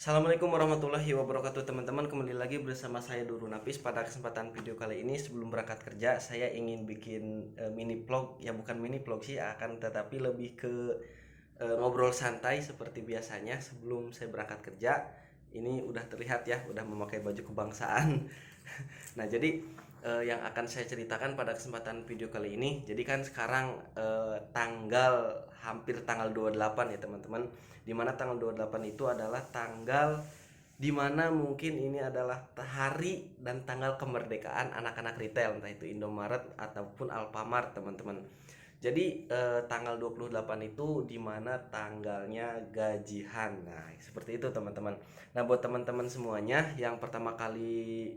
Assalamualaikum warahmatullahi wabarakatuh teman-teman. Kembali lagi bersama saya Duru Napis. Pada kesempatan video kali ini sebelum berangkat kerja saya ingin bikin mini vlog. Ya bukan mini vlog sih, akan tetapi lebih ke ngobrol santai seperti biasanya sebelum saya berangkat kerja. Ini udah terlihat ya, udah memakai baju kebangsaan. Nah, jadi yang akan saya ceritakan pada kesempatan video kali ini. Jadi kan sekarang hampir tanggal 28 ya teman-teman. Dimana tanggal 28 itu adalah tanggal dimana mungkin ini adalah hari dan tanggal kemerdekaan anak-anak retail, entah itu Indomaret ataupun Alfamart teman-teman. Jadi tanggal 28 itu dimana tanggalnya gajian. Nah, seperti itu teman-teman. Nah, buat teman-teman semuanya yang pertama kali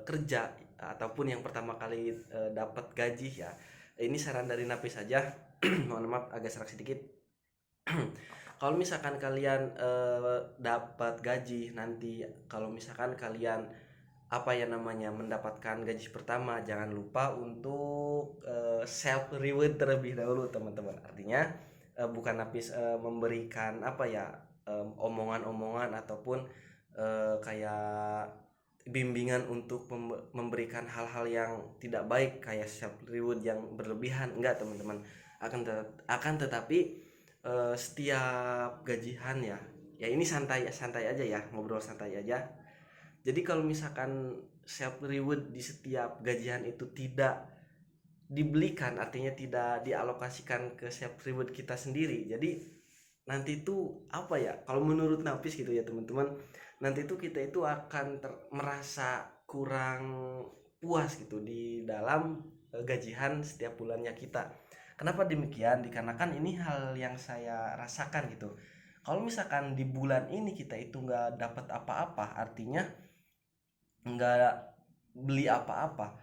kerja ataupun yang pertama kali dapat gaji ya. Ini saran dari Napi saja. Mohon maaf agak serak sedikit. Kalau misalkan kalian dapat gaji nanti, kalau misalkan kalian apa ya namanya mendapatkan gaji pertama, jangan lupa untuk self reward terlebih dahulu teman-teman. Artinya bukan habis memberikan apa ya omongan-omongan ataupun kayak bimbingan untuk memberikan hal-hal yang tidak baik kayak self reward yang berlebihan, enggak teman-teman. Akan tetapi setiap gajian ya ini santai santai aja ya, ngobrol santai aja. Jadi kalau misalkan self reward di setiap gajian itu tidak dibelikan, artinya tidak dialokasikan ke self reward kita sendiri. Jadi nanti itu apa ya? Kalau menurut Nafis gitu ya teman-teman, nanti itu kita itu akan merasa kurang puas gitu di dalam gajian setiap bulannya kita. Kenapa demikian? Dikarenakan ini hal yang saya rasakan gitu. Kalau misalkan di bulan ini kita itu nggak dapat apa-apa, artinya nggak beli apa-apa,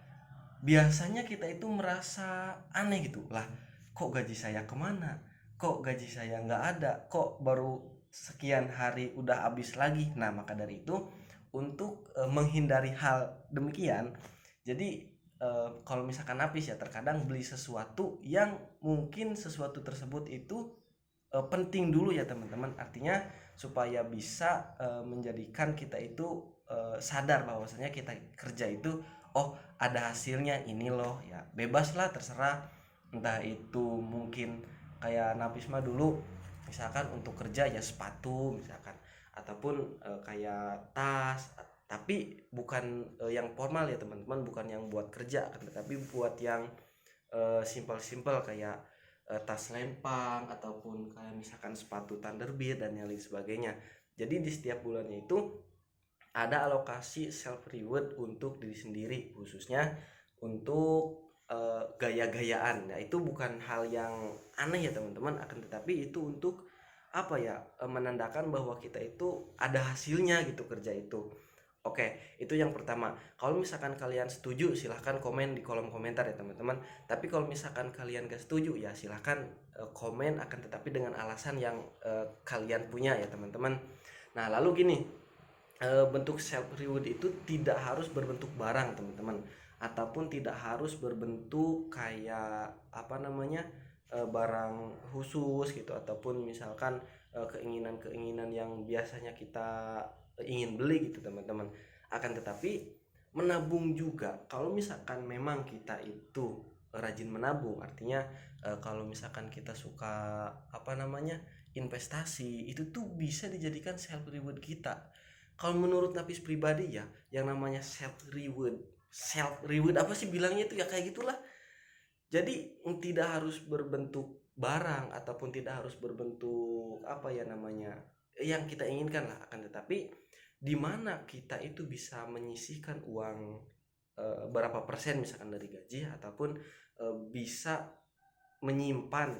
biasanya kita itu merasa aneh gitu lah, kok gaji saya kemana, kok gaji saya nggak ada, kok baru sekian hari udah habis lagi. Nah, maka dari itu untuk menghindari hal demikian, jadi kalau misalkan habis ya terkadang beli sesuatu yang mungkin sesuatu tersebut itu penting dulu ya teman-teman. Artinya supaya bisa menjadikan kita itu sadar bahwasanya kita kerja itu oh ada hasilnya ini loh ya. Bebas lah terserah, entah itu mungkin kayak Napisma dulu misalkan untuk kerja ya sepatu misalkan, ataupun kayak tas, tapi bukan yang formal ya teman-teman, bukan yang buat kerja akan tetapi buat yang simpel-simpel kayak tas lempang ataupun kayak misalkan sepatu Thunderbird dan yang lain sebagainya. Jadi di setiap bulannya itu ada alokasi self reward untuk diri sendiri, khususnya untuk gaya-gayaan. Nah, itu bukan hal yang aneh ya teman-teman, akan tetapi itu untuk apa ya menandakan bahwa kita itu ada hasilnya gitu kerja itu. Oke, itu yang pertama. Kalau misalkan kalian setuju, silahkan komen di kolom komentar ya teman-teman. Tapi kalau misalkan kalian gak setuju, ya silahkan komen, akan tetapi dengan alasan yang kalian punya ya teman-teman. Nah, lalu gini, bentuk self reward itu tidak harus berbentuk barang teman-teman, ataupun tidak harus berbentuk kayak apa namanya barang khusus gitu, ataupun misalkan keinginan-keinginan yang biasanya kita ingin beli gitu teman-teman. Akan tetapi menabung juga, kalau misalkan memang kita itu rajin menabung, artinya kalau misalkan kita suka apa namanya investasi, itu tuh bisa dijadikan self reward kita. Kalau menurut Nafis pribadi ya, yang namanya self reward apa sih bilangnya itu ya kayak gitulah. Jadi tidak harus berbentuk barang ataupun tidak harus berbentuk apa ya namanya yang kita inginkan lah, akan tetapi di mana kita itu bisa menyisihkan uang berapa persen misalkan dari gaji, ataupun bisa menyimpan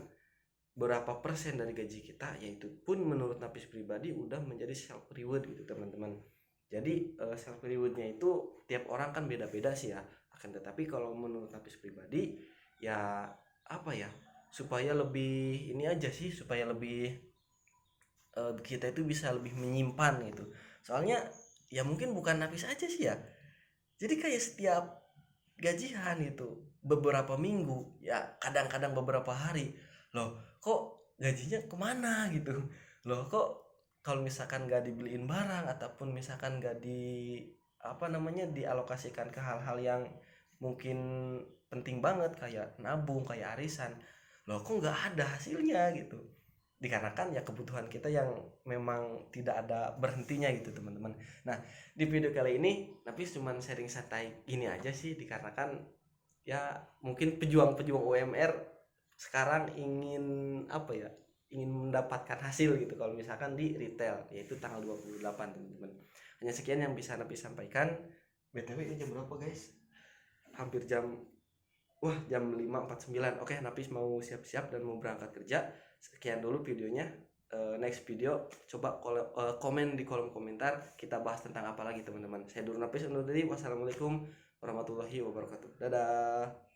berapa persen dari gaji kita, yaitu pun menurut Nafis pribadi udah menjadi self reward gitu teman-teman. Jadi self rewardnya itu tiap orang kan beda-beda sih ya, akan tetapi kalau menurut Nafis pribadi ya apa ya, supaya lebih ini aja sih, supaya lebih kita itu bisa lebih menyimpan gitu. Soalnya ya mungkin bukan Nafis aja sih ya, jadi kayak setiap gajian itu beberapa minggu ya, kadang-kadang beberapa hari, loh kok gajinya kemana gitu, loh kok kalau misalkan gak dibeliin barang ataupun misalkan gak di apa namanya dialokasikan ke hal-hal yang mungkin penting banget kayak nabung kayak arisan, loh kok nggak ada hasilnya gitu, dikarenakan ya kebutuhan kita yang memang tidak ada berhentinya gitu teman-teman. Nah di video kali ini Nafis cuman sharing santai gini aja sih, dikarenakan ya mungkin pejuang-pejuang UMR sekarang ingin apa ya, ingin mendapatkan hasil gitu kalau misalkan di retail, yaitu tanggal 28 teman-teman. Hanya sekian yang bisa Nabi sampaikan. BTW ini jam berapa guys? Hampir jam, wah jam 5.49. Oke Napis mau siap-siap dan mau berangkat kerja. Sekian dulu videonya. Next video coba komen di kolom komentar, kita bahas tentang apa lagi teman-teman. Saya Nur Napis undur diri. Wassalamualaikum warahmatullahi wabarakatuh. Dadah.